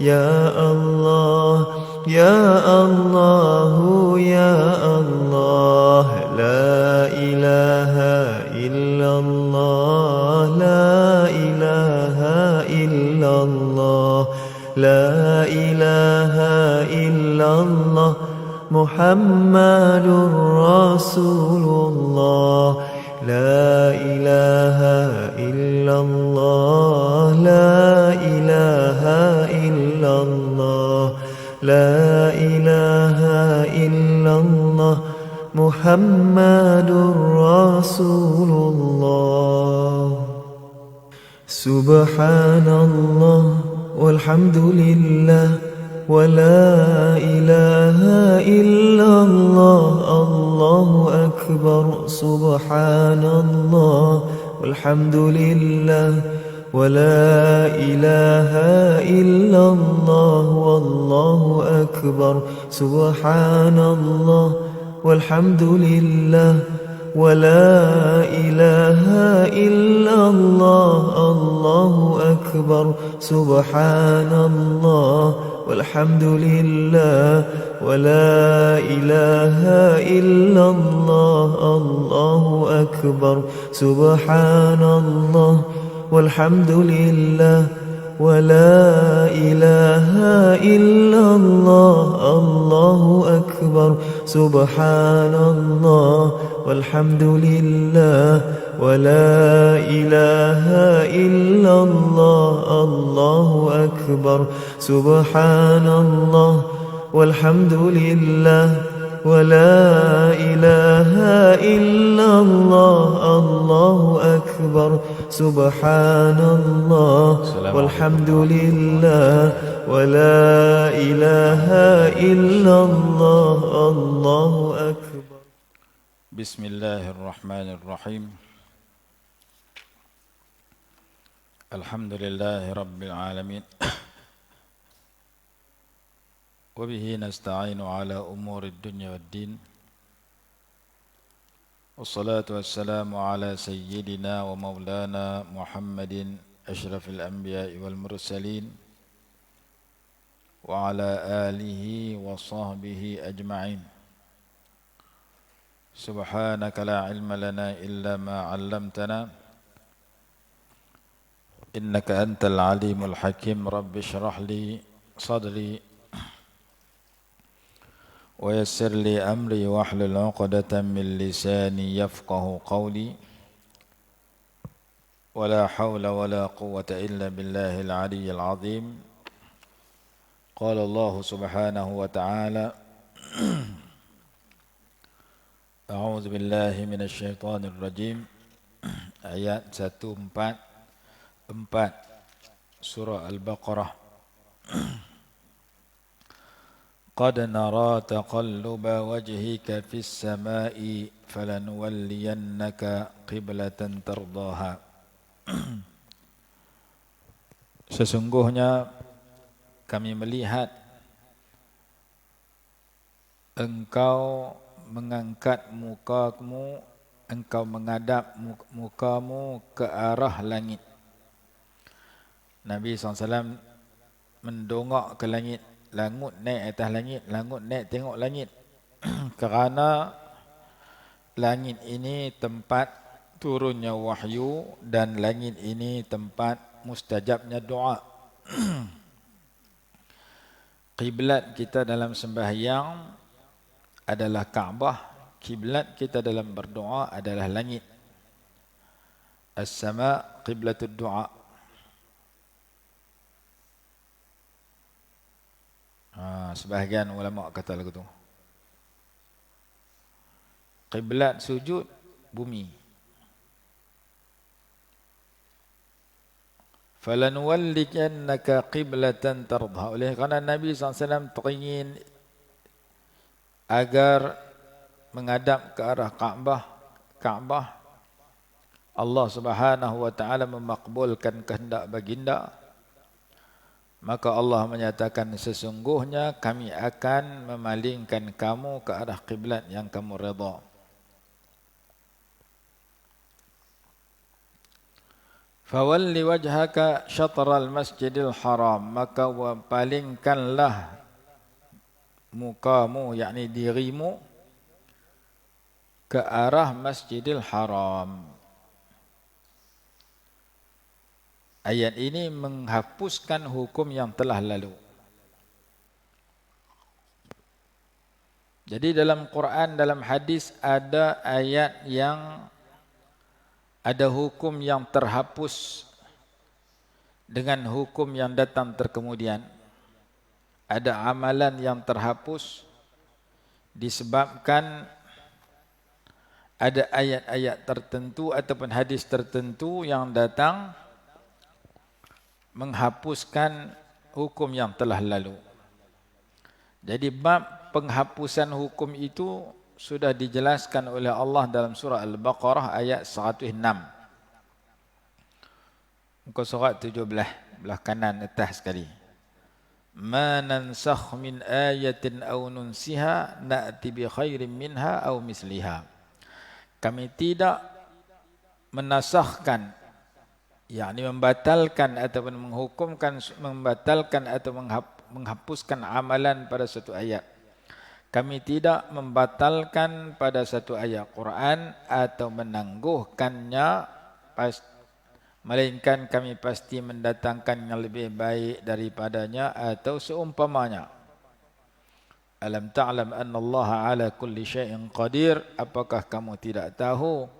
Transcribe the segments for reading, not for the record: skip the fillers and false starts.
يا الله يا الله يا الله لا إله إلا الله لا إله إلا الله لا إله إلا الله محمد رسول الله لا إله إلا الله لا إله إلا الله لا إله إلا الله محمد رسول الله سبحان الله والحمد لله ولا إله إلا الله الله أكبر سبحان الله والحمد لله ولا إله إلا الله والله أكبر سبحان الله والحمد لله ولا إله إلا الله الله أكبر سبحان الله والحمد لله ولا إله إلا الله الله أكبر سبحان الله والحمد لله ولا إله إلا الله الله أكبر سبحان الله والحمد لله ولا إله إلا الله الله أكبر سبحان الله والحمد لله ولا إله إلا الله الله أكبر سبحان الله والحمد لله ولا إله إلا الله الله أكبر. بسم الله الرحمن الرحيم. الحمد لله رب العالمين وبه نستعين على أمور الدنيا والدين والصلاة والسلام على سيدنا ومولانا محمد أشرف الأنبياء والمرسلين وعلى آله وصحبه أجمعين. سبحانك لا علم لنا إلا ما علمتنا إنك أنت العليم الحكيم. رب اشرح لي صدري ويسر لي أمري واحلل عقدة من لساني يفقه قولي ولا حول ولا قوة إلا بالله العلي العظيم. قال الله سبحانه وتعالى أعوذ بالله من الشيطان الرجيم. Ayat 144 surah Al-Baqarah. قد نرى تقلب وجهك في السماء فلنولينك قبلة ترضاها. Sesungguhnya kami melihat engkau mengangkat mukamu, engkau menghadap mukamu ke arah langit. Nabi SAW mendongak ke langit. Langut naik atas langit, langut naik tengok langit. Kerana langit ini tempat turunnya wahyu dan langit ini tempat mustajabnya doa. Kiblat kita dalam sembahyang adalah Kaabah, kiblat kita dalam berdoa adalah langit. As-sama qiblatud du'a. Sebahagian ulama kata lagu tu. Qiblat sujud bumi. Falanuwallikannaka qiblatan tardha. Oleh kerana Nabi SAW teringin agar menghadap ke arah Kaabah, Allah Subhanahu wa taala memakbulkan kehendak baginda. Maka Allah menyatakan, sesungguhnya kami akan memalingkan kamu ke arah kiblat yang kamu redha. Fawalli wajhaka syatral masjidil haram, maka palingkanlah mukamu, yakni dirimu, ke arah Masjidil Haram. Ayat ini menghapuskan hukum yang telah lalu. Jadi dalam Quran, dalam hadis ada ayat yang ada hukum yang terhapus dengan hukum yang datang terkemudian. Ada amalan yang terhapus disebabkan ada ayat-ayat tertentu ataupun hadis tertentu yang datang menghapuskan hukum yang telah lalu. Jadi bab penghapusan hukum itu sudah dijelaskan oleh Allah dalam surah Al-Baqarah ayat 106. Muka surat 17, belah kanan atas sekali. Ma nansakh min ayatin aw nunsiha na'ti bi khairin minha aw misliha. Kami tidak menasahkan, yakni membatalkan ataupun menghukumkan, membatalkan atau menghapuskan amalan pada satu ayat. Kami tidak membatalkan pada satu ayat Quran atau menangguhkannya, melainkan kami pasti mendatangkan yang lebih baik daripadanya atau seumpamanya. Alam ta'lam anna Allah ala kulli syai'in qadir. Apakah kamu tidak tahu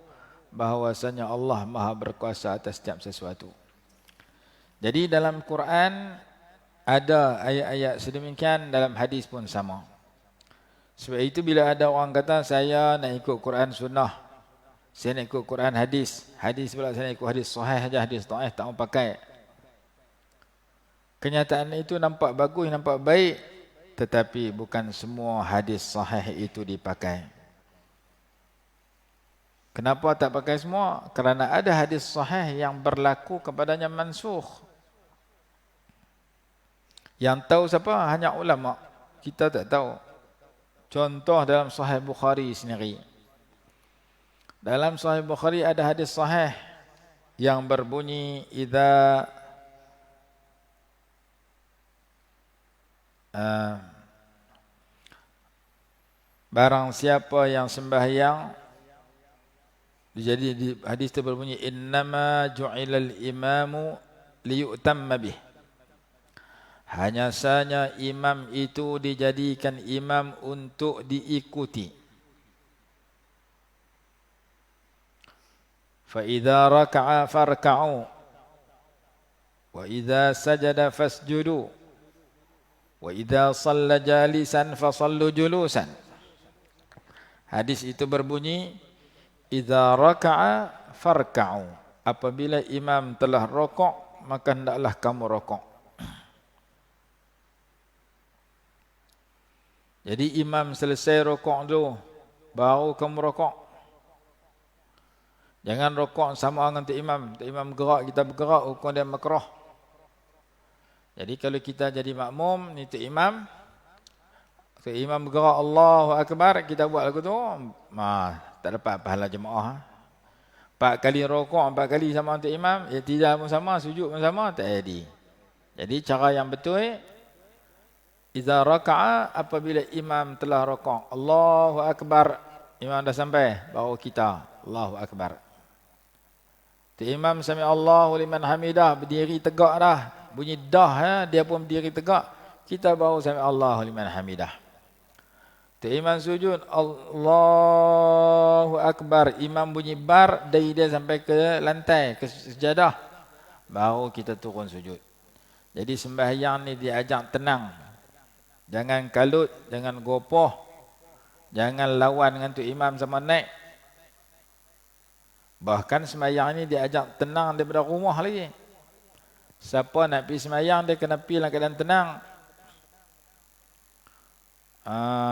bahwasanya Allah Maha berkuasa atas setiap sesuatu. Jadi dalam Quran ada ayat-ayat sedemikian, dalam hadis pun sama. Sebab itu bila ada orang kata saya nak ikut Quran sunnah, saya nak ikut Quran hadis, hadis pula saya nak ikut hadis sahih saja, hadis dhaif tak mau pakai. Kenyataan itu nampak bagus, nampak baik, tetapi bukan semua hadis sahih itu dipakai. Kenapa tak pakai semua? Kerana ada hadis sahih yang berlaku kepadanya mansukh. Yang tahu siapa? Hanya ulama. Kita tak tahu. Contoh dalam Sahih Bukhari sendiri. Dalam Sahih Bukhari ada hadis sahih yang berbunyi idza barang siapa yang sembahyang. Jadi di hadis itu berbunyi innama ju'ilal imamu liyutamma bih. Hanya saja imam itu dijadikan imam untuk diikuti. Fa idza raka'a farka'u wa idza sajada fasjudu wa idza shalla jalisan fasallu julusan. Hadis itu berbunyi idza raka'a farka'u. Apabila imam telah rokok, maka hendaklah kamu rokok. Jadi imam selesai rokok dulu, baru kamu rokok. Jangan rokok sama dengan tu imam. Tu imam gerak, kita bergerak, hukum dia makruh. Jadi kalau kita jadi makmum, ni tu imam. Tu imam bergerak Allahu Akbar, kita buat lagu tu, tak dapat pahala jemaah. 4 kali rokok, 4 kali sama untuk imam, tidak pun sama, sujud pun sama, tak jadi. Jadi cara yang betul, idza raka'a, apabila imam telah rokok, Allahu Akbar, imam dah sampai, baru kita Allahu Akbar. Tu imam sami Allahu liman hamidah, berdiri tegak dah, bunyi dah, dia pun berdiri tegak, kita baru sami Allahu liman hamidah. Tu imam sujud, Allahu Akbar, imam bunyi bar, dari dia sampai ke lantai, ke sejadah, baru kita turun sujud. Jadi sembahyang ni diajak tenang. Jangan kalut, jangan gopoh, jangan lawan dengan tu imam sama naik. Bahkan sembahyang ni diajak tenang daripada rumah lagi. Siapa nak pergi sembahyang, dia kena pergi dalam keadaan tenang.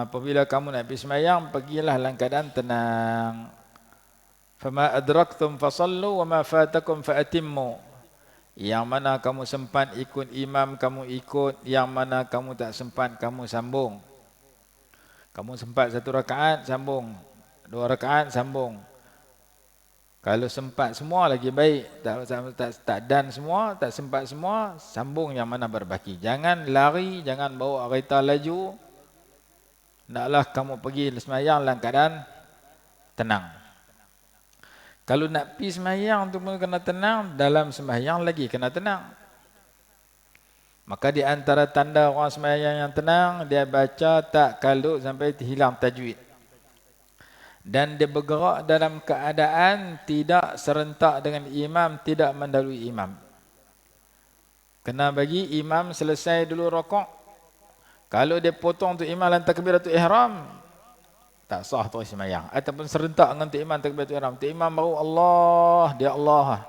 Apabila kamu nak pergi sembahyang, pergilah dalam keadaan tenang. Fama adraktum fasallu wa ma fatakum faatimmu. Yang mana kamu sempat ikut imam, kamu ikut. Yang mana kamu tak sempat, kamu sambung. Kamu sempat 1 rakaat, sambung. 2 rakaat, sambung. Kalau sempat semua lagi baik, tak dan semua, tak sempat semua, sambung yang mana berbaki. Jangan lari, jangan bawa kereta laju. Naklah kamu pergi sembahyang dalam keadaan tenang. Kalau nak pergi sembahyang tu pun kena tenang, dalam sembahyang lagi kena tenang. Maka di antara tanda orang sembahyang yang tenang, dia baca tak kalut sampai hilang tajwid. Dan dia bergerak dalam keadaan tidak serentak dengan imam, tidak mendahului imam. Kena bagi imam selesai dulu rokok. Kalau dia potong tu imam dan takbiratul ihram, tak sah tu sembahyang. Ataupun serentak dengan tu imam takbiratul ihram. Tu imam baru Allah, dia Allah.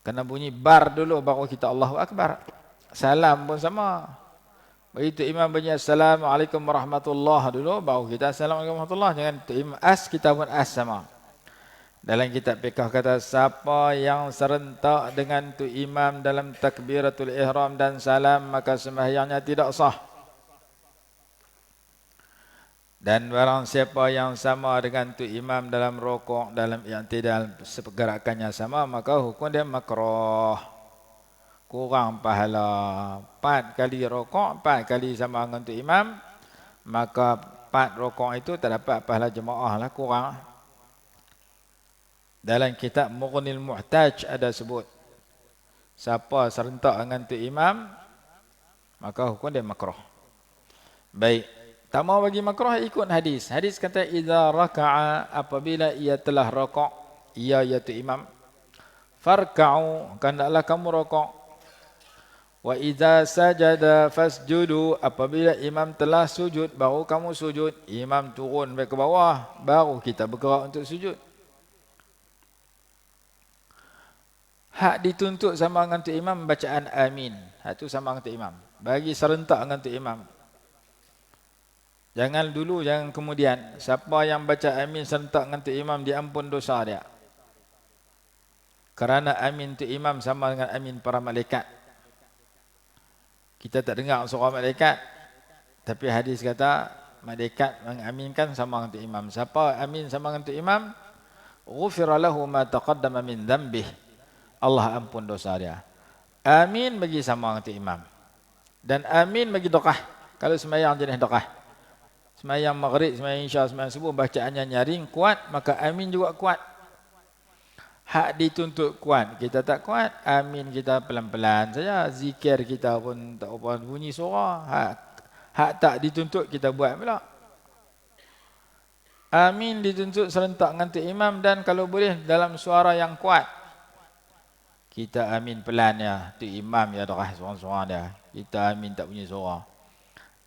Kena bunyi bar dulu baru kita Allahu Akbar. Salam pun sama. Begitu imam bunyi Assalamualaikum warahmatullahi dulu, baru kita Assalamualaikum warahmatullahi. Jangan imam as, kita pun as sama. Dalam kitab fiqh kata, siapa yang serentak dengan tu imam dalam takbiratul ihram dan salam, maka sembahyangnya tidak sah. Dan barang siapa yang sama dengan tu imam dalam rukuk, dalam i'tidal, pergerakannya sama, maka hukum dia makruh. Kurang pahala. 4 kali rokok, 4 kali sama dengan tu imam, maka 4 rokok itu tak dapat pahala jemaah lah, kurang. Dalam kitab Mughnil Muhtaj ada sebut, siapa serentak dengan tu imam, maka hukum dia makruh. Baik, tak mau bagi makruh, ikut hadis. Hadis kata, idza raka'a, apabila ia telah rokok, ia iaitu imam, farka'u, hendaklah kamu rokok. Wa idza sajada fasjudu, apabila imam telah sujud, baru kamu sujud. Imam turun ke bawah, baru kita bergerak untuk sujud. Hak dituntut sama dengan tu imam, bacaan amin. Hak tu sama dengan tu imam. Bagi serentak dengan tu imam. Jangan dulu, jangan kemudian. Siapa yang baca amin serentak dengan tu imam, diampun dosa dia. Kerana amin tu imam sama dengan amin para malaikat. Kita tak dengar suara malaikat, tapi hadis kata malaikat mengaminkan sama dengan tu imam. Siapa amin sama dengan tu imam, ghufira lahu ma taqaddama min dhanbih, Allah ampun dosa dia. Amin bagi sama dengan tu imam. Dan amin bagi dokah. Kalau sembahyang jenis dokah, sembahyang maghrib, sembahyang isya, sembahyang subuh, bacaannya nyaring kuat, maka amin juga kuat. Hak dituntut kuat, kita tak kuat, amin kita pelan-pelan saja. Zikir kita pun tak apa bunyi suara. Hak tak dituntut kita buat pula. Amin dituntut serentak dengan tu imam, dan kalau boleh dalam suara yang kuat. Kita amin pelan ya, tu imam ya dah suara-suara dia. Kita amin tak bunyi suara.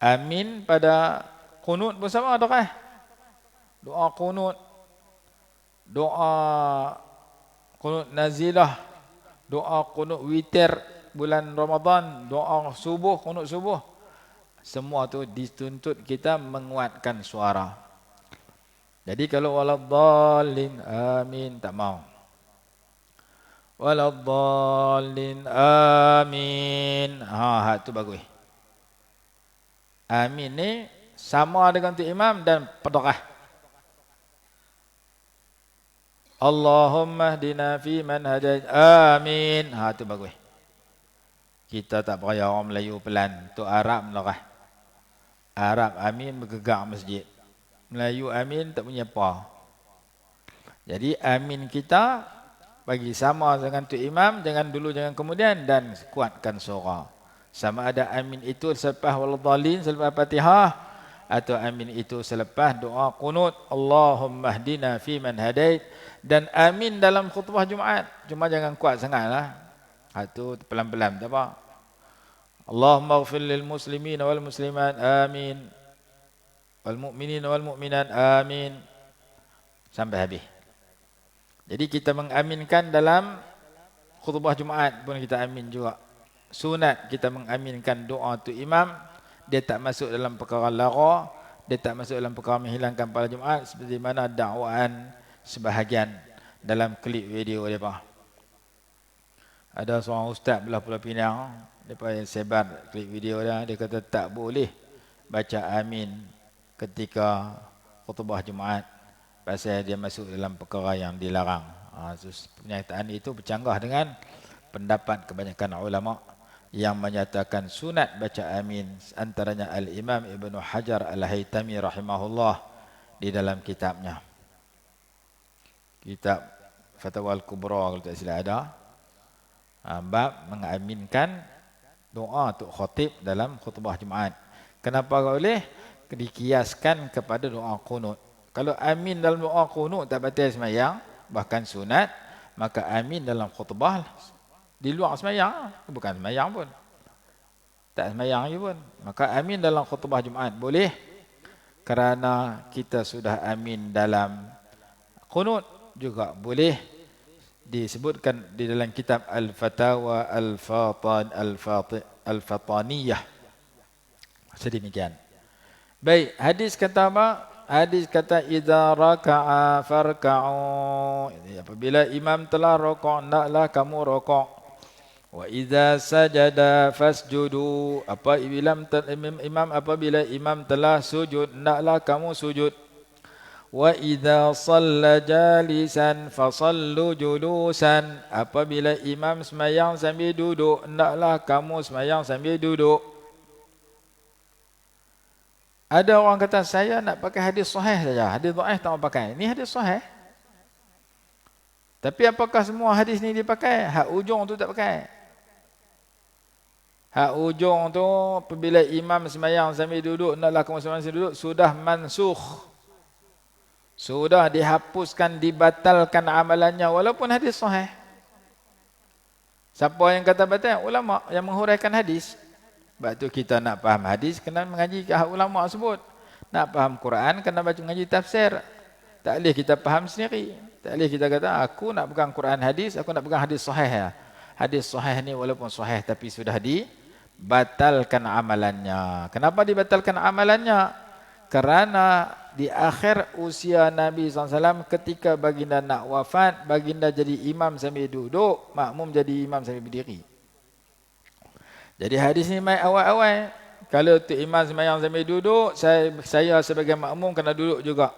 Amin pada qunut pun sama dah. Doa qunut, doa qunut nazilah, doa qunut witir bulan Ramadan, doa subuh, qunut subuh. Semua tu dituntut kita menguatkan suara. Jadi kalau waladdallin amin tak mau. Waladdallin amin. Ha tu bagus. Amin ni sama dengan tu imam dan pedakah. Allahumma hdina fi man hadait. Amin. Ha tu bagus. Kita tak payah orang Melayu pelan. Tu Arab melakah. Arab amin bergegar masjid. Melayu amin tak punya apa. Jadi amin kita bagi sama dengan tu imam, jangan dulu jangan kemudian, dan kuatkan suara. Sama ada amin itu selepas waladhdallin, selepas Fatihah, atau amin itu selepas doa qunut Allahumma hdina fi man hadait, dan amin dalam khutbah Jumaat. Cuma jangan kuat sangatlah. Itu pelan-pelan tak apa. Allahumma ighfir lil muslimin wal muslimat amin, wal mu'minin wal mu'minat amin, sampai habis. Jadi kita mengaminkan dalam khutbah Jumaat pun kita amin juga. Sunat kita mengaminkan doa tu imam. Dia tak masuk dalam perkara lara, dia tak masuk dalam perkara menghilangkan pahala Jumaat, seperti mana dakwaan sebahagian dalam klip video mereka. Ada seorang ustaz belah Pulau Pinang, mereka sebar klip video dia, dia kata tak boleh baca amin ketika khutbah Jumaat. pasal dia masuk dalam perkara yang dilarang. Pernyataan itu bercanggah dengan pendapat kebanyakan ulama yang menyatakan sunat baca amin, antaranya Al-Imam Ibn Hajar Al-Haytami rahimahullah di dalam kitabnya. Kitab Fatwa Al-Kubra kalau tak silap ada. Bab mengaminkan doa untuk khatib dalam khutbah Jumaat. Kenapa boleh? Dikiaskan kepada doa qunut. Kalau amin dalam doa qunut tak batal sembahyang, bahkan sunat, maka amin dalam khutbah di luar sembahyang, bukan sembahyang pun. Tak sembahyang pun. Maka amin dalam khutbah Jumaat boleh kerana kita sudah amin dalam qunut, juga boleh disebutkan di dalam kitab Al-Fatawa Al-Fataniyah. Sedemikian. Baik, hadis kata apa? Hadis kata idza raka'a farka'u. Apabila imam telah rakaat, hendaklah kamu rakaat. Wa idza sajada fasjudu. Apabila imam telah sujud, hendaklah kamu sujud. Wa idza shalla jalisan fasallu julusan. Apabila imam sembahyang sambil duduk, hendaklah kamu sembahyang sambil duduk. Ada orang kata saya nak pakai hadis sahih saja, hadis dhaif tak mau pakai. Ini hadis sahih. Tapi apakah semua hadis ni dipakai? Hak ujung tu tak pakai. Hak ujung tu apabila imam sembahyang sambil duduk, hendaklah kamu sembahyang sambil duduk, sudah mansukh. Sudah dihapuskan, dibatalkan amalannya walaupun hadis sahih. Siapa yang kata batal? Ulama yang menghuraikan hadis. Sebab tu kita nak faham hadis kena mengaji ke ulama sebut. Nak faham Quran kena baca mengaji tafsir. Tak boleh kita faham sendiri. Tak boleh kita kata aku nak pegang Quran hadis, aku nak pegang hadis sahih. Hadis sahih ni walaupun sahih tapi sudah dibatalkan amalannya. Kenapa dibatalkan amalannya? Kerana di akhir usia Nabi SAW ketika baginda nak wafat, baginda jadi imam sambil duduk, makmum jadi imam sambil berdiri. Jadi hadis ni mai awal-awal. Kalau tu imam sembahyang sambil duduk, saya sebagai makmum kena duduk juga.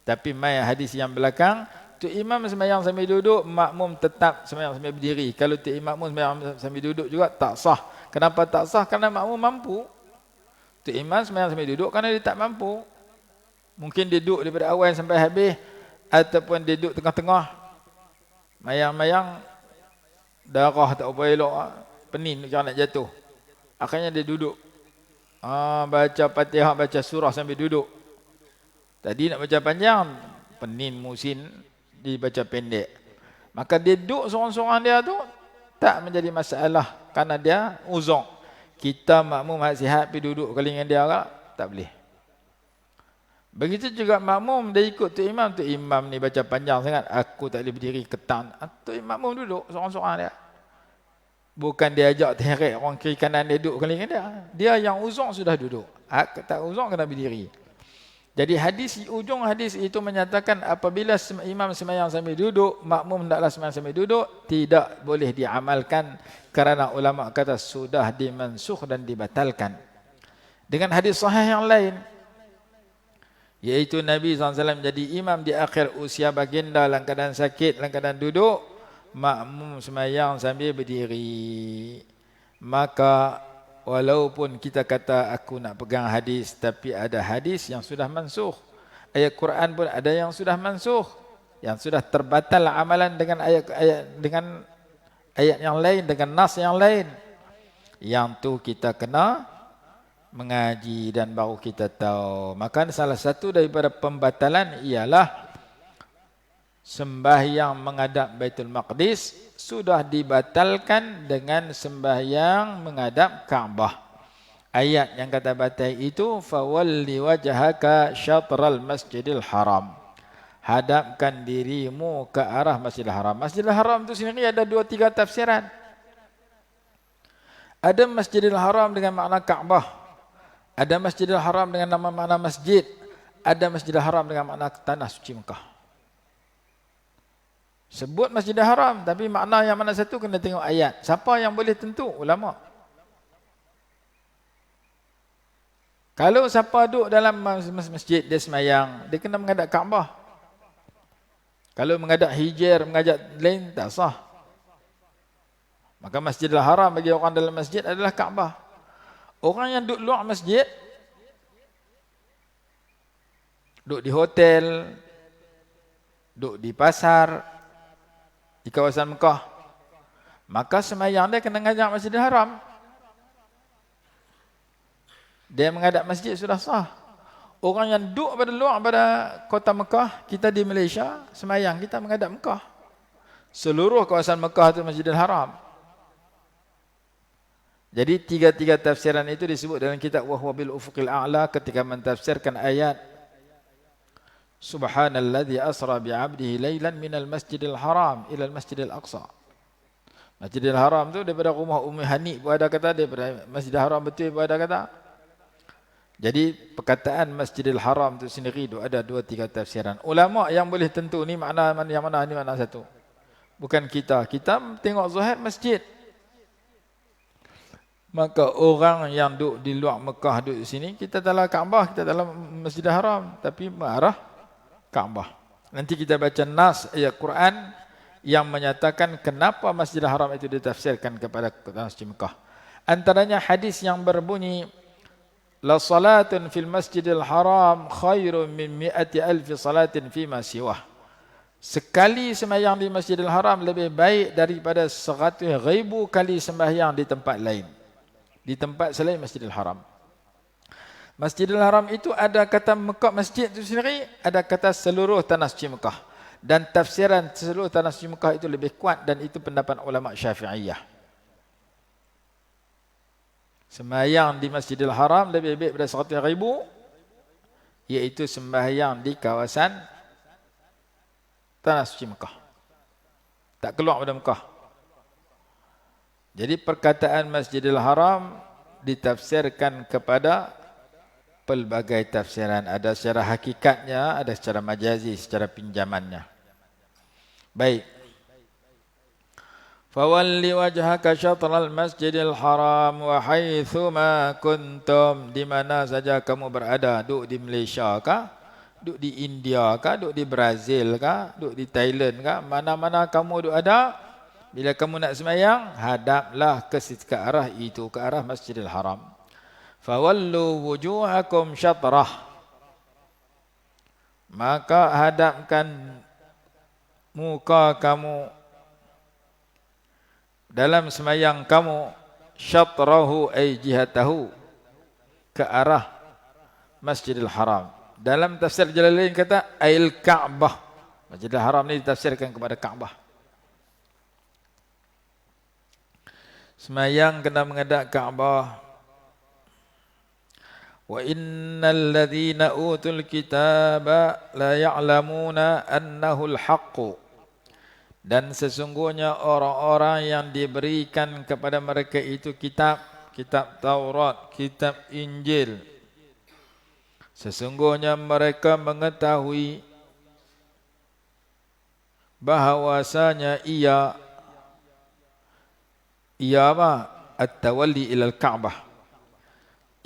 Tapi mai hadis yang belakang, tu imam sembahyang sambil duduk, makmum tetap sembahyang sambil berdiri. Kalau tu makmum sembahyang sambil duduk juga tak sah. Kenapa tak sah? Kerana makmum mampu. Tu imam sembahyang sambil duduk kerana dia tak mampu. Mungkin dia duduk daripada awal sampai habis, ataupun dia duduk tengah-tengah. Mayang-mayang darah tak apa elok, penin macam nak jatuh. Akhirnya dia duduk. Baca Fatihah, baca surah sambil duduk. Tadi nak baca panjang, penin musin dibaca pendek. Maka dia duduk seorang-seorang dia tu tak menjadi masalah kerana dia uzur. Kita makmum hak sihat pergi duduk kali dengan dia tak boleh. Begitu juga makmum dia ikut tu imam ni baca panjang sangat, aku tak boleh berdiri ketan. Tu makmum duduk seorang-seorang dia. Bukan dia ajak terheret orang kiri kanan dia duduk kali dengan dia. Dia yang uzur sudah duduk. Hak tak uzur kena berdiri. Jadi ujung hadis itu menyatakan apabila imam sembahyang sambil duduk, makmum hendaklah sembahyang sambil duduk, tidak boleh diamalkan kerana ulama kata sudah dimansukh dan dibatalkan. Dengan hadis sahih yang lain, iaitu Nabi SAW jadi imam di akhir usia baginda dalam keadaan sakit, dalam keadaan duduk, makmum sembahyang sambil berdiri. Maka walaupun kita kata aku nak pegang hadis, tapi ada hadis yang sudah mansukh. Ayat Quran pun ada yang sudah mansukh, yang sudah terbatal amalan dengan ayat-ayat, dengan ayat yang lain, dengan nas yang lain. Yang tu kita kena mengaji dan baru kita tahu. Maka salah satu daripada pembatalan ialah sembahyang menghadap Baitul Maqdis sudah dibatalkan dengan sembahyang menghadap Kaabah. Ayat yang kata batal itu fawalli wajhaka syatral Masjidil Haram. Hadapkan dirimu ke arah Masjidil Haram. Masjidil Haram itu sendiri ada 2-3 tafsiran. Ada Masjidil Haram dengan makna Kaabah. Ada Masjidil Haram dengan nama makna masjid. Ada Masjidil Haram dengan makna tanah suci Mekah. Sebut Masjidil Haram, tapi makna yang mana satu kena tengok ayat. Siapa yang boleh tentu? Ulama. Kalau siapa duduk dalam masjid dia semayang, dia kena menghadap Kaabah. Kalau menghadap hijr, menghadap lain tak sah. Maka Masjidil Haram bagi orang dalam masjid adalah Kaabah. Orang yang duduk luar masjid, duduk di hotel, duduk di pasar, di kawasan Mekah, maka semayang dia kena menghadap Masjidil Haram. Dia menghadap masjid sudah sah. Orang yang duduk pada luar pada kota Mekah, kita di Malaysia, semayang kita menghadap Mekah. Seluruh kawasan Mekah itu Masjidil Haram. Jadi tiga-tiga tafsiran itu disebut dalam kitab Wa huwa bil ufuqil a'la ketika mentafsirkan ayat Subhanalladzi asra bi'abdihi lailan minal masjidil haram ilal masjidil aqsa. Masjidil Haram tu daripada rumah Ummi Hani pun ada kata, daripada Masjidil Haram betul pun ada kata. Jadi perkataan Masjidil Haram itu sendiri itu ada 2-3 tafsiran. Ulama yang boleh tentu ni makna yang mana ni makna satu. Bukan kita. Kita tengok zahir masjid. Maka orang yang duduk di luar Mekah duduk di sini, kita dalam Kaabah, kita dalam Masjidil Haram, tapi mengarah Kaabah. Nanti kita baca nas ayat Quran yang menyatakan kenapa Masjidil Haram itu ditafsirkan kepada Masjid Mekah. Antaranya hadis yang berbunyi la salatun fil Masjidil Haram khairun min 100,000 salatin fima siwah. Sekali sembahyang di Masjidil Haram lebih baik daripada 100,000 kali sembahyang di tempat lain. Di tempat selain Masjidil Haram. Masjidil Haram itu ada kata Mekah masjid itu sendiri, ada kata seluruh tanah suci Mekah. Dan tafsiran seluruh tanah suci Mekah itu lebih kuat dan itu pendapat ulama Syafi'iyah. Sembahyang di Masjidil Haram lebih baik daripada 100,000, iaitu sembahyang di kawasan tanah suci Mekah. Tak keluar dari Mekah. Jadi perkataan Masjidil Haram ditafsirkan kepada pelbagai tafsiran. Ada secara hakikatnya, ada secara majazi, secara pinjamannya. Baik. Fawalli wajhaka syatral Masjidil Haram wa haitsuma kuntum, di mana saja kamu berada, duduk di Malaysia kah, duduk di India kah, duduk di Brazil kah, duduk di Thailand kah, mana-mana kamu duduk ada, bila kamu nak sembahyang, hadaplah ke arah itu, ke arah Masjidil Haram. Fawallu wujuhakum syatrah, maka hadapkan muka kamu dalam sembahyang kamu, syatrahu ay jihatahu, ke arah Masjidil Haram. Dalam tafsir Jalalain kata ail Ka'bah. Masjidil Haram ni ditafsirkan kepada Ka'bah. Sembahyang kena menghadap Ka'bah. Wa innal ladzina utul kitaba la ya'lamuna annahu al-haqqu, dan sesungguhnya orang-orang yang diberikan kepada mereka itu kitab, kitab Taurat, kitab Injil, sesungguhnya mereka mengetahui bahawasanya ia apa? At-tawalli ilal Ka'bah.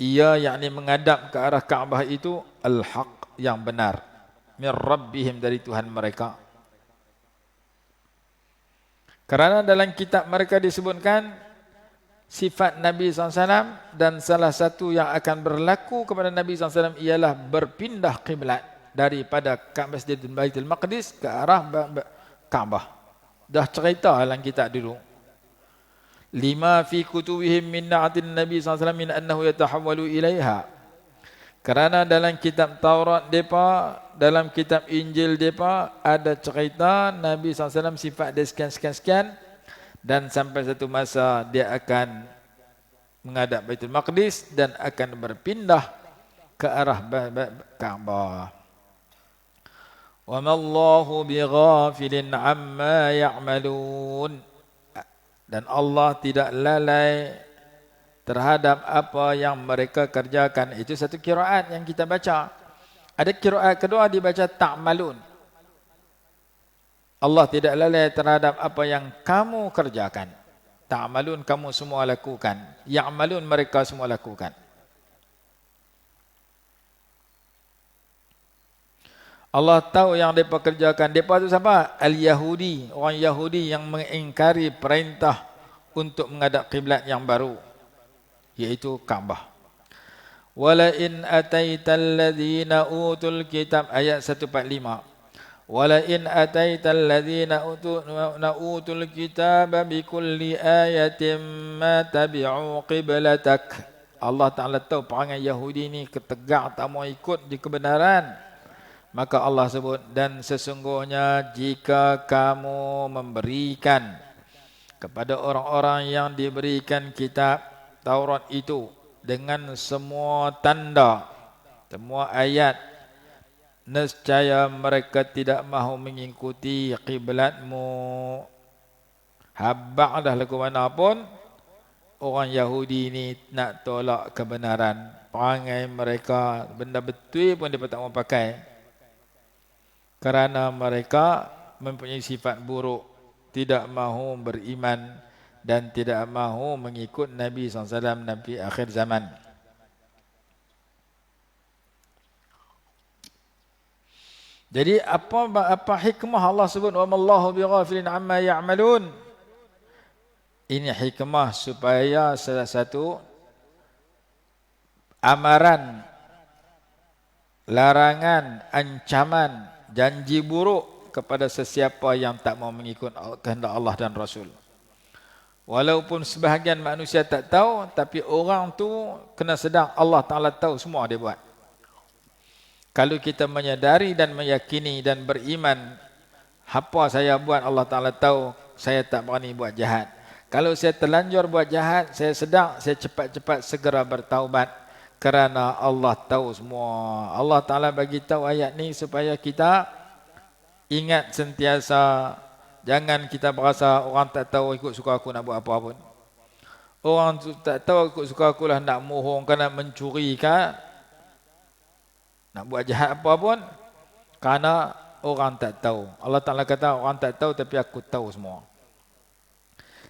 Ia yakni menghadap ke arah Ka'bah itu al-haq, yang benar, min rabbihim, dari Tuhan mereka. Kerana dalam kitab mereka disebutkan sifat Nabi SAW, dan salah satu yang akan berlaku kepada Nabi SAW ialah berpindah kiblat daripada Masjidil Baitul Maqdis ke arah Ka'bah. Dah cerita dalam kitab dulu. Lima fi kutubihim min na'atin Nabi SAW min annahu yatahawwalu ilaiha. Kerana dalam kitab Taurat mereka, dalam kitab Injil mereka ada cerita Nabi SAW sifat dia sekian-sekian, dan sampai satu masa dia akan menghadap Baitul Maqdis dan akan berpindah ke arah Ka'bah. Wa ma Allahu bighafilin amma ya'malun, dan Allah tidak lalai terhadap apa yang mereka kerjakan. Itu satu qiraat yang kita baca. Ada qiraat kedua dibaca ta'malun. Allah tidak lalai terhadap apa yang kamu kerjakan. Ta'malun, kamu semua lakukan. Ya'malun, mereka semua lakukan. Allah tahu yang mereka kerjakan. Mereka tu siapa? Al-Yahudi. Orang Yahudi yang mengingkari perintah untuk menghadap kiblat yang baru, iaitu Kaabah. Wala in ataital ladzina utul kitab, ayat 145. Wala in ataital ladzina utul kitaba bikulli ayatin ma tabi'u qiblatak. Allah Ta'ala tahu perangai Yahudi ni ketegak, tak mau ikut di kebenaran. Maka Allah sebut, dan sesungguhnya jika kamu memberikan kepada orang-orang yang diberikan kitab Taurat itu dengan semua tanda, semua ayat, nescaya mereka tidak mahu mengikuti kiblatmu. Habaq dah lagu mana pun, orang Yahudi ni nak tolak kebenaran. Perangai mereka, benda betul pun dia tak mau pakai. Kerana mereka mempunyai sifat buruk, tidak mahu beriman dan tidak mahu mengikut Nabi SAW, Nabi akhir zaman. Jadi apa hikmah Allah sebut wa mallahu bighafilin amma ya'malun? Ini hikmah supaya salah satu amaran, larangan, ancaman, janji buruk kepada sesiapa yang tak mau mengikut kehendak Allah dan Rasul. Walaupun sebahagian manusia tak tahu, tapi orang tu kena sedar Allah Ta'ala tahu semua dia buat. Kalau kita menyadari dan meyakini dan beriman, apa saya buat Allah Ta'ala tahu, saya tak berani buat jahat. Kalau saya terlanjur buat jahat, saya sedar, saya cepat-cepat segera bertaubat. Kerana Allah tahu semua. Allah Ta'ala bagi tahu ayat ni supaya kita ingat sentiasa. Jangan kita berasa orang tak tahu ikut suka aku nak buat apa pun. Orang tak tahu ikut suka aku lah nak mohong ke, nak mencuri ke, nak buat jahat apa pun. Kerana orang tak tahu. Allah Ta'ala kata orang tak tahu tapi aku tahu semua.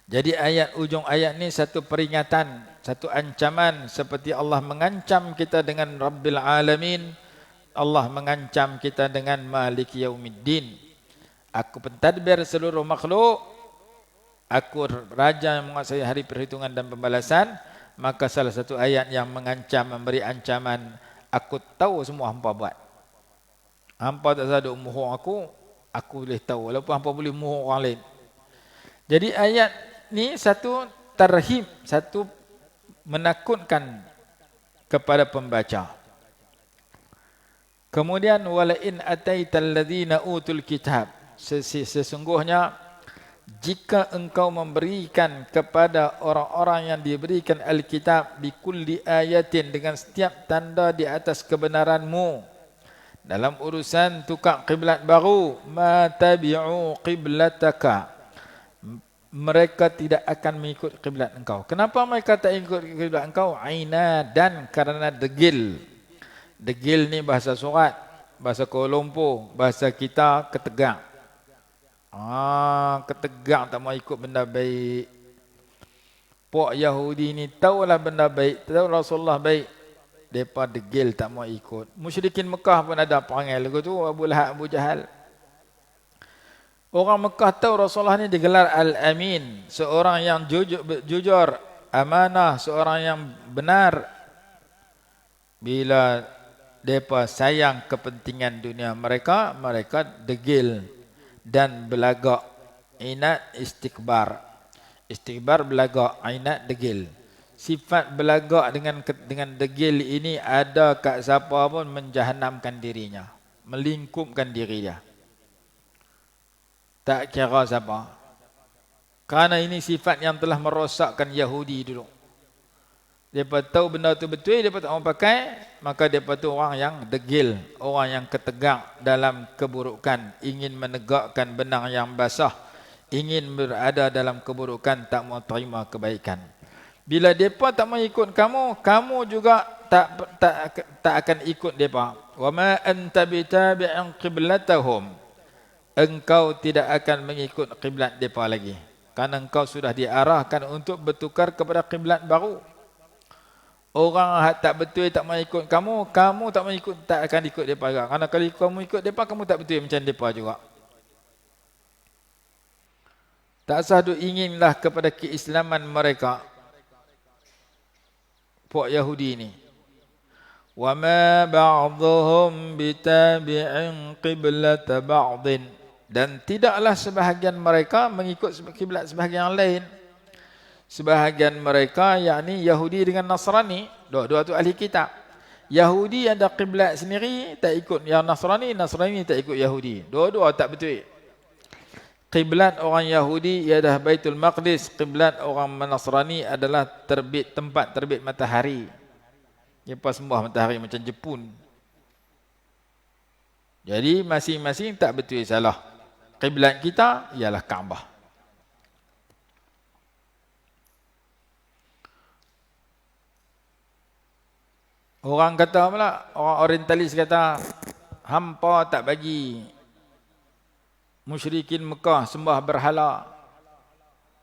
Jadi ujung ayat ni satu peringatan, satu ancaman, seperti Allah mengancam kita dengan Rabbil Alamin, Allah mengancam kita dengan Malik Yaumiddin. Aku pentadbir seluruh makhluk, aku raja yang menguasai hari perhitungan dan pembalasan. Maka salah satu ayat yang mengancam, memberi ancaman, aku tahu semua hampa buat. Hampa tak sadar mohon aku boleh tahu, walaupun hampa boleh mohon orang lain. Jadi ayat ni satu tarhib, satu menakutkan kepada pembaca. Kemudian wala in ataital ladzina utul kitab, sesungguhnya jika engkau memberikan kepada orang-orang yang diberikan Alkitab bikulli ayatin, dengan setiap tanda di atas kebenaranmu dalam urusan tukar kiblat baru, ma tabi'u qiblataka, mereka tidak akan mengikut kiblat engkau. Kenapa mereka tak ikut kiblat engkau? Aina, dan karena degil. Degil ni bahasa surat, bahasa Kuala Lumpur, bahasa kita ketegak. Ketegak, tak mau ikut benda baik. Puak Yahudi ni tahulah benda baik, tahu Rasulullah baik, mereka degil tak mau ikut. Musyrikin Mekah pun ada perangai lagu tu, Abu Lahab, Abu Jahal. Orang Mekah tahu Rasulullah ni digelar Al-Amin, seorang yang jujur, amanah, seorang yang benar. Bila mereka sayang kepentingan dunia mereka, mereka degil dan belagak. Inat, istikbar. Istikbar, belagak. Inat, degil. Sifat belagak dengan degil ini ada kat siapa pun menjahanamkan dirinya, melingkupkan diri dia. Tak kira siapa. Kerana ini sifat yang telah merosakkan Yahudi dulu. Mereka tahu benda itu betul, mereka tak mau pakai, maka mereka itu orang yang degil, orang yang ketegak dalam keburukan, ingin menegakkan benang yang basah, ingin berada dalam keburukan, tak mau terima kebaikan. Bila mereka tak mau ikut kamu, kamu juga tak akan ikut mereka. Wa ma anta bitabi'in qiblatahum. Engkau tidak akan mengikut kiblat mereka lagi. Karena engkau sudah diarahkan untuk bertukar kepada kiblat baru. Orang tak betul tak mau ikut kamu, kamu tak mau ikut, tak akan ikut depa juga. Karena kalau kamu ikut depa, kamu tak betul macam depa juga. Tak sah duk inginlah kepada keislaman mereka. Puak Yahudi ni. Wa ma ba'dhum bitabi'in qiblat ba'din. Dan tidaklah sebahagian mereka mengikut kiblat sebahagian yang lain. Sebahagian mereka yakni Yahudi dengan Nasrani, dua-dua tu ahli kitab. Yahudi ada kiblat sendiri, tak ikut yang Nasrani, Nasrani tak ikut Yahudi. Dua-dua tak betul. Kiblat orang Yahudi ialah Baitul Maqdis, kiblat orang Nasrani adalah tempat terbit matahari. Mereka sembah matahari macam Jepun. Jadi masing-masing tak betul salah. Kiblat kita ialah Kaabah. Orang kata pula, orang orientalis kata, hampa tak bagi musyrikin Mekah sembah berhala.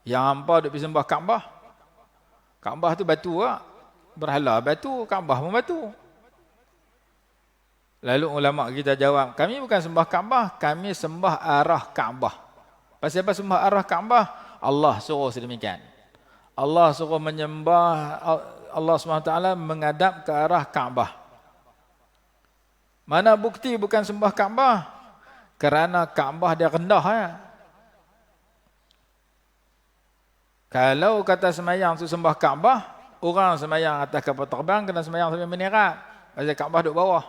Yang hampa duk pergi sembah Kaabah. Kaabah tu batu tak? Berhala batu, Kaabah pun batu. Lalu ulama kita jawab, kami bukan sembah Kaabah, kami sembah arah Kaabah. Pasal apa sembah arah Kaabah? Allah suruh sedemikian. Allah suruh menyembah, Allah SWT menghadap ke arah Kaabah. Mana bukti bukan sembah Kaabah? Kerana Kaabah dia rendah ya. Kalau kata semayang tu sembah Kaabah, orang semayang atas kapal terbang kena semayang sambil menirap. Pasal Kaabah duduk bawah.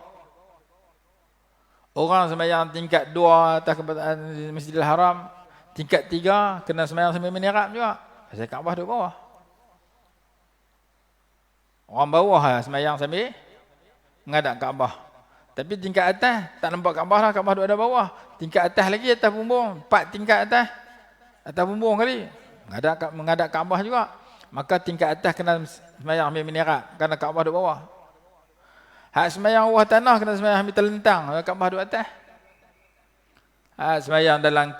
Orang semayang tingkat 2 atas Masjidil Haram, tingkat 3 kena semayang sambil menirap juga. Pasal Kaabah duduk bawah. Orang bawah lah semayang sambil menghadap Kaabah. Tapi tingkat atas tak nampak Kaabah lah, Kaabah duduk ada bawah. Tingkat atas lagi atas bumbung, 4 tingkat atas bumbung kali. Menghadap Kaabah juga. Maka tingkat atas kena semayang sambil menirap kerana Kaabah duduk bawah. Hak semayang bawah tanah kena semayang sambil terlentang, Kaabah duduk atas. Hak semayang dalam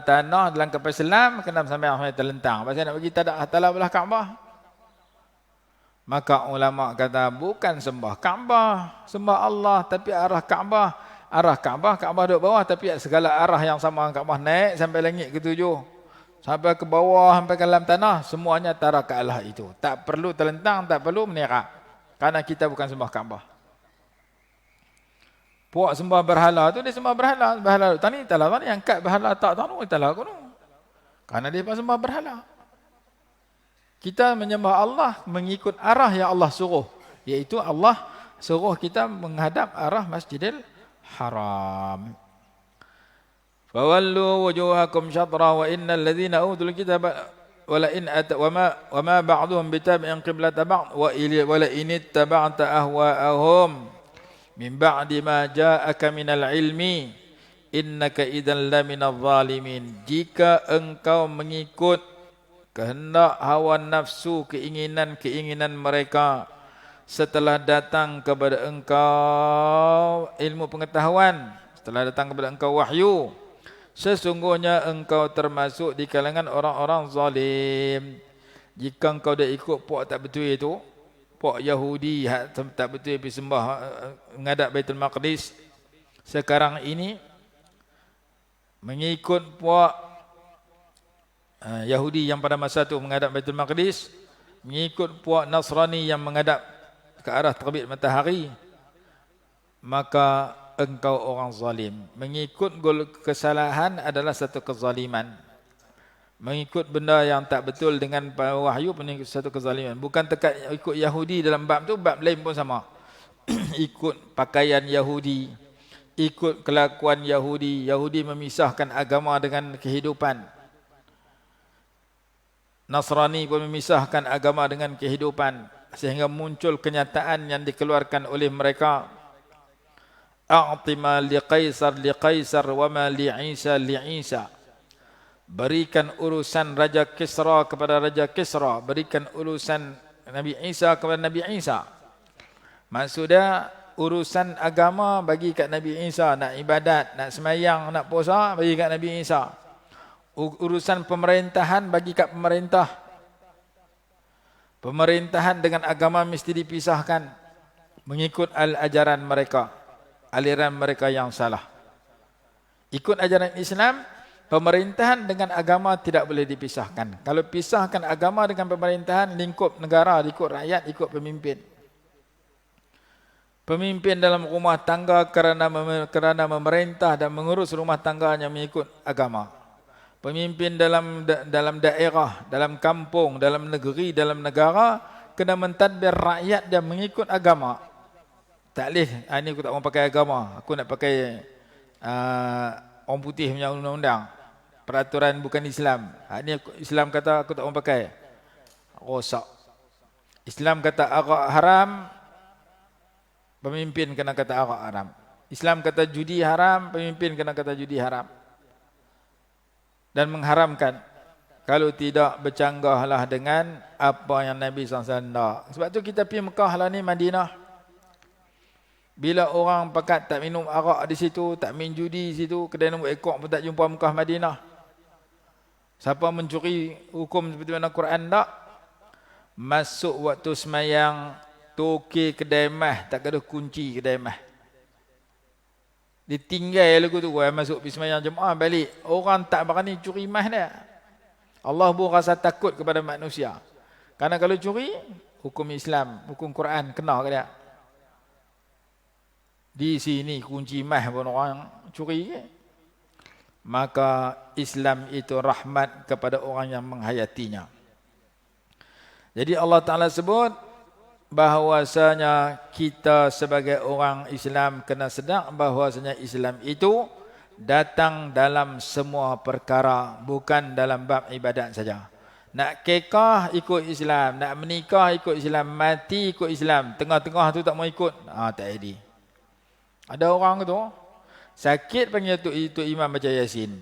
tanah, dalam kapal selam kena semayang sambil terlentang. Pasal nak bagi tadak belah Kaabah. Maka ulama kata bukan sembah Kaabah, sembah Allah tapi arah Kaabah. Arah Kaabah, Kaabah duduk bawah tapi segala arah yang sama dengan Kaabah naik sampai langit ke-7. Sampai ke bawah, sampai ke dalam tanah, semuanya tara ke arah itu. Tak perlu terlentang, tak perlu menirap. Karena kita bukan sembah Kaabah. Puak sembah berhala tu dia sembah berhala. Berhala tani talah tani angkat berhala tak tahu talah kono. Karena dia sembah berhala. Kita menyembah Allah mengikut arah yang Allah suruh, iaitu Allah suruh kita menghadap arah Masjidil Haram. Fawallu wujuhakum syatra wa innal ladzina utul kitaba wala in wa ma ba'dhum bitabi'in qiblata ba'd wa la in ittaba'ta ahwa'ahum min ba'di ma ja'aka minal ilmi innaka idzal laminadh zalimin. Jika engkau mengikut kehendak hawa nafsu, keinginan mereka setelah datang kepada engkau ilmu pengetahuan, setelah datang kepada engkau wahyu, sesungguhnya engkau termasuk di kalangan orang-orang zalim. Jika engkau dah ikut puak tak betul itu, puak Yahudi tak betul pergi sembah menghadap Baitul Maqdis, sekarang ini mengikut puak Yahudi yang pada masa itu menghadap Baitul Maqdis, mengikut puak Nasrani yang menghadap ke arah terbit matahari, maka engkau orang zalim. Mengikut kesalahan adalah satu kezaliman. Mengikut benda yang tak betul dengan wahyu pun satu kezaliman. Bukan tekat ikut Yahudi dalam bab tu, bab lain pun sama. Ikut pakaian Yahudi, ikut kelakuan Yahudi. Yahudi memisahkan agama dengan kehidupan. Nasrani pun memisahkan agama dengan kehidupan, sehingga muncul kenyataan yang dikeluarkan oleh mereka. A'tima liqaisar wa ma li'isa. Berikan urusan Raja Kisra kepada Raja Kisra, berikan urusan Nabi Isa kepada Nabi Isa. Maksudnya urusan agama bagi kat Nabi Isa, nak ibadat, nak semayang, nak puasa bagi kat Nabi Isa. Urusan pemerintahan bagi kat pemerintah. Pemerintahan dengan agama mesti dipisahkan mengikut ajaran mereka, aliran mereka yang salah. Ikut ajaran Islam, pemerintahan dengan agama tidak boleh dipisahkan. Kalau pisahkan agama dengan pemerintahan, lingkup negara, ikut rakyat, ikut pemimpin. Pemimpin dalam rumah tangga kerana memerintah dan mengurus rumah tangganya mengikut agama. Pemimpin dalam daerah, dalam kampung, dalam negeri, dalam negara kena mentadbir rakyat dan mengikut agama. Tak boleh, ini aku tak mau pakai agama, aku nak pakai orang putih punya undang-undang. Peraturan bukan Islam. Ini Islam kata aku tak mau pakai. Rosak. Islam kata arak haram, pemimpin kena kata arak haram. Islam kata judi haram, pemimpin kena kata judi haram. Dan mengharamkan. Kalau tidak, bercanggahlah dengan apa yang Nabi SAW nak. Sebab tu kita pergi Mekah lah ni, Madinah. Bila orang pakat tak minum arak di situ, tak main judi di situ, kedai nombor ekor pun tak jumpa Mekah Madinah. Siapa mencuri hukum seperti mana Quran tak? Masuk waktu semayang, toke kedai mah, tak ada kunci kedai mah. Ditinggal lagu tu, masuk pergi semayang jemaah balik. Orang tak berani curi mah dia. Allah pun rasa takut kepada manusia. Karena kalau curi, hukum Islam, hukum Quran, kena ke dia. Di sini kunci mah pun orang curi. Maka Islam itu rahmat kepada orang yang menghayatinya. Jadi Allah Ta'ala sebut, bahawasanya kita sebagai orang Islam kena sedar bahawasanya Islam itu datang dalam semua perkara, bukan dalam bab ibadat saja. Nak kekah ikut Islam, nak menikah ikut Islam, mati ikut Islam, tengah-tengah tu tak mau ikut, tak jadi. Ada orang tu sakit panggil tu imam baca Yasin,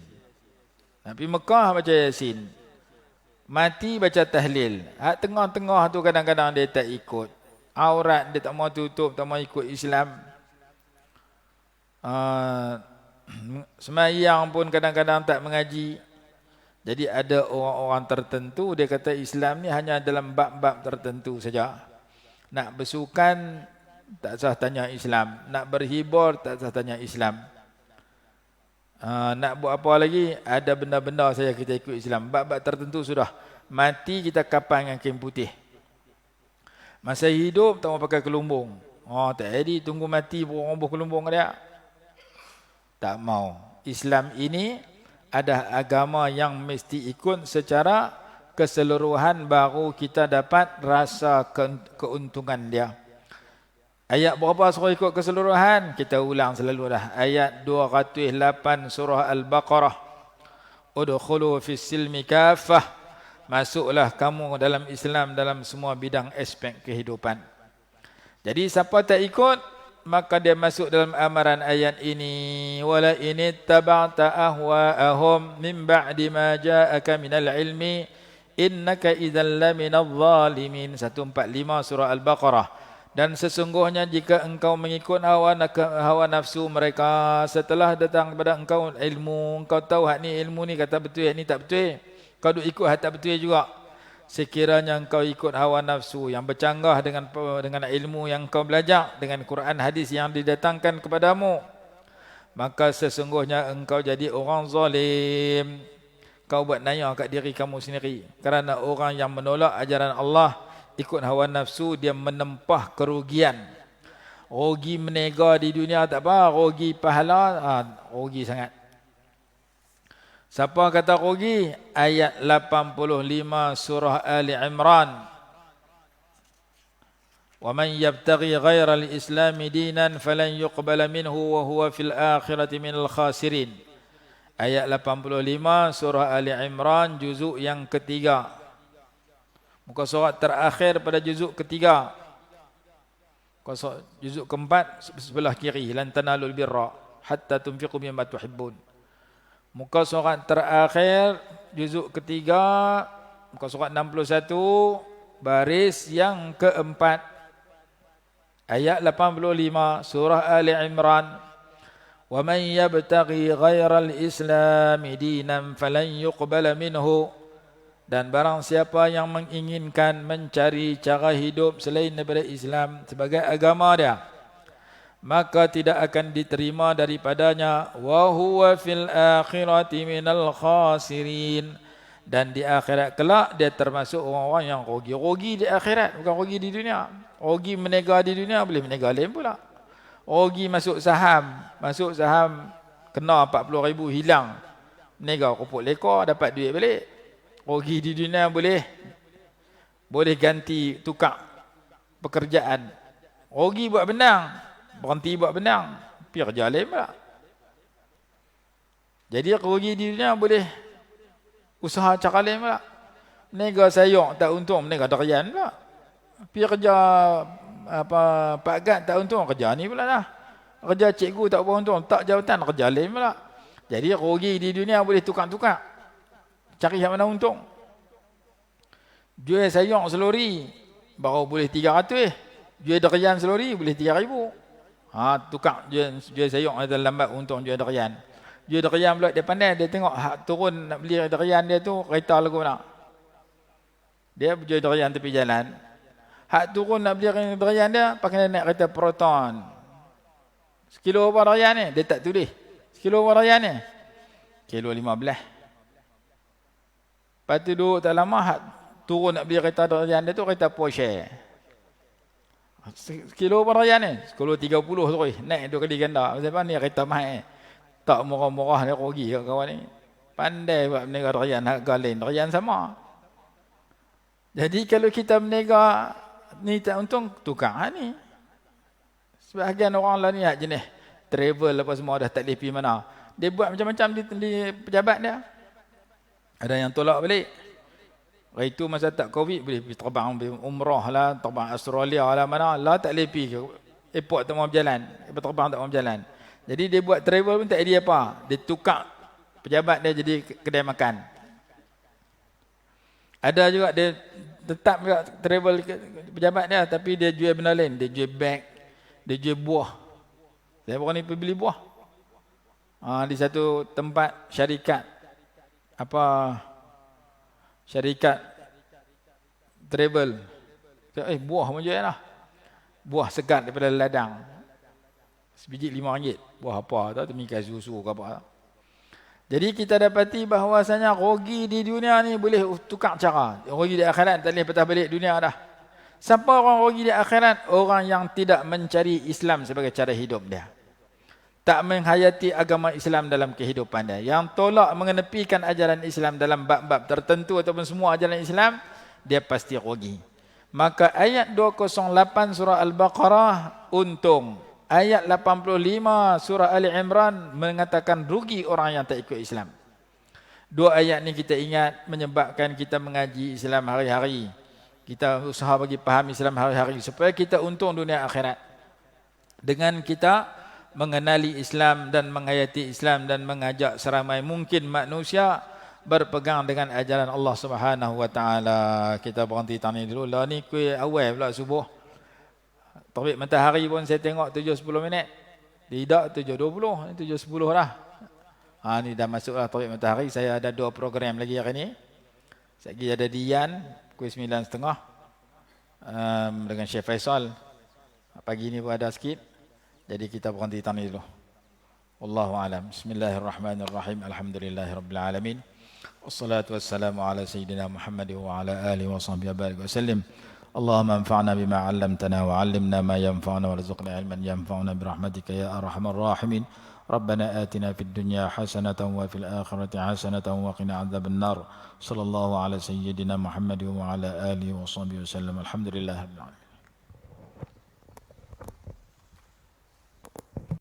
tapi Mekah baca Yasin, mati baca tahlil, tengah-tengah tu kadang-kadang dia tak ikut. Aurat dia tak mau tutup, tak mau ikut Islam. Semayang pun kadang-kadang tak mengaji. Jadi ada orang-orang tertentu, dia kata Islam ni hanya dalam bab-bab tertentu saja. Nak bersukan, tak sah tanya Islam. Nak berhibur, tak sah tanya Islam. Nak buat apa lagi? Ada benda-benda saja kita ikut Islam. Bab-bab tertentu sudah. Mati kita kapang dengan kain putih. Masa hidup tak mau pakai kelumbung. Tak jadi, tunggu mati orang kelumbung dia. Tak mau. Islam ini ada agama yang mesti ikut secara keseluruhan, baru kita dapat rasa keuntungan dia. Ayat berapa suruh ikut keseluruhan? Kita ulang selalu dah. Ayat 208 surah Al-Baqarah. Udkhulu fis silmi kaffah. Masuklah kamu dalam Islam dalam semua bidang aspek kehidupan. Jadi siapa tak ikut, maka dia masuk dalam amaran ayat ini. Wala in ittaba'ta ahwa'ahum min ba'di ma ja'aka minal ilmi innaka idzal laminadh zalimin. 145 surah Al-Baqarah. Dan sesungguhnya jika engkau mengikut hawa nafsu mereka setelah datang kepada engkau ilmu, engkau tahu hak ni ilmu ni kata betul, hak ni tak betul, kau duk ikut hak tak betul juga. Sekiranya engkau ikut hawa nafsu yang bercanggah dengan ilmu yang kau belajar, dengan Quran hadis yang didatangkan kepadamu, maka sesungguhnya engkau jadi orang zalim. Kau buat naya kat diri kamu sendiri. Kerana orang yang menolak ajaran Allah, ikut hawa nafsu, dia menempah kerugian. Rugi menega di dunia tak apa, rugi pahala, rugi sangat. Siapa kata rugi? Ayat 85 surah Ali Imran. Wa man yabtaghi ghayra al-islam dinan falan yuqbala minhu wa huwa fil akhirati minal khasirin. Ayat 85 surah Ali Imran, juzuk yang ketiga. Muka surat terakhir pada juzuk ketiga. Juzuk keempat sebelah kiri. Lan tanalul birra hatta tunfiqu mimma tuhibbun. Muka surat terakhir, juzuk ketiga, muka surat 61, baris yang keempat. Ayat 85, surah Ali Imran. Wa man yabtaghi ghairal islami dinan falan yuqbala minhu. Dan barang siapa yang menginginkan mencari cara hidup selain daripada Islam sebagai agama dia, maka tidak akan diterima daripadanya. Wa huwa fil akhirati minal khasirin. Dan di akhirat kelak dia termasuk orang-orang yang rugi. Rugi di akhirat, bukan rugi di dunia. Rugi menega di dunia, boleh menega lain pula. Rugi masuk saham kena 40,000 hilang. Menega kopok lekor dapat duit balik. Rugi di dunia boleh ganti tukar pekerjaan. Rugi buat benang, berhenti buat benang, pergi kerja lain pula. Jadi rugi di dunia boleh usaha cara lain pula. Menega sayur tak untung, menega derian pula. Pergi kerja Pak Gad tak untung, kerja ni pula lah. Kerja cikgu tak beruntung, tak jawatan, kerja lain pula. Jadi rugi di dunia boleh tukar-tukar. Cari yang mana untung. Jual sayur selori baru boleh 300. Jual derian selori boleh 3,000. Tukar jual sayur ada lambat untung jual derian. Jual derian pula dia pandai, dia tengok hak turun nak beli derian dia tu kereta lagu nak. Dia jual derian tepi jalan. Hak turun nak beli derian dia pakai naik kereta Proton. Sekilo apa derian ni? Dia tak tulis. Sekilo apa derian ni? Kilo 15. Lepas tu duduk tak lama, turun nak beli kereta derian dia tu, kereta Porsche. Kilo apa derian ni? Kilo 30 terus. Naik 2 kali ganda. Sebab ni kereta mahal. Tak murah-murah ni rugi kat kawan ni. Pandai buat menega derian, harga lain. Derian sama. Jadi kalau kita menega ni tak untung, tukar ni. Sebahagian orang lah ni jenis travel apa semua dah tak boleh pergi mana. Dia buat macam-macam di pejabat dia. Ada yang tolak balik. Itu masa tak Covid boleh pergi terbang umrah lah, terbang Australia lah mana lah, tak boleh pergi. Airport tak mau berjalan, terbang tak mau berjalan. Jadi dia buat travel pun tak ada apa. Dia tukar pejabat dia jadi kedai makan. Ada juga dia tetap juga travel pejabat dia, tapi dia jual benda lain. Dia jual beg, dia jual buah. Saya baru ni pergi beli buah. Di satu tempat syarikat syarikat travel. Buah pun jual lah. Buah segar daripada ladang. Sebiji RM5. Buah apa tak, temikai susu ke apa. Jadi kita dapati bahawasanya rugi di dunia ni boleh tukar cara. Rugi di akhirat tak boleh patah balik dunia dah. Siapa orang rugi di akhirat? Orang yang tidak mencari Islam sebagai cara hidup dia. Tak menghayati agama Islam dalam kehidupan dia. Yang tolak mengenepikan ajaran Islam dalam bab-bab tertentu ataupun semua ajaran Islam, dia pasti rugi. Maka ayat 208 surah Al-Baqarah untung. Ayat 85 surah Ali Imran mengatakan rugi orang yang tak ikut Islam. Dua ayat ni kita ingat menyebabkan kita mengaji Islam hari-hari. Kita usaha bagi faham Islam hari-hari supaya kita untung dunia akhirat. Dengan kita mengenali Islam dan menghayati Islam dan mengajak seramai mungkin manusia berpegang dengan ajaran Allah Subhanahu wa taala. Kita berhenti tani dulu. Lah ni kuih awal pula subuh. Terbit matahari pun saya tengok 7.10 minit. Tidak 7.20, 7.10 dah. Ni dah masuklah terbit matahari. Saya ada 2 program lagi hari ni. Sekejap ada Dian kuih 9.30 dengan Syekh Faisal. Pagi ni pun ada sikit. Jadi kita berhenti tani dulu. Wallahu a'lam. Bismillahirrahmanirrahim. Alhamdulillahirabbil alamin. Wassalatu wassalamu ala sayyidina Muhammad wa ala alihi wa sahbihi wa sallam. Allahumma anfa'na bima 'allamtana wa 'allimna ma yanfa'una warzuqna 'ilman yanfa'una bi rahmatika ya arhamar rahimin. Rabbana atina fid dunya hasanatan wa fil akhirati hasanatan wa qina 'adzaban nar. Sallallahu ala sayyidina Muhammad wa ala alihi wa sahbihi wa sallam. Alhamdulillahirabbil alamin.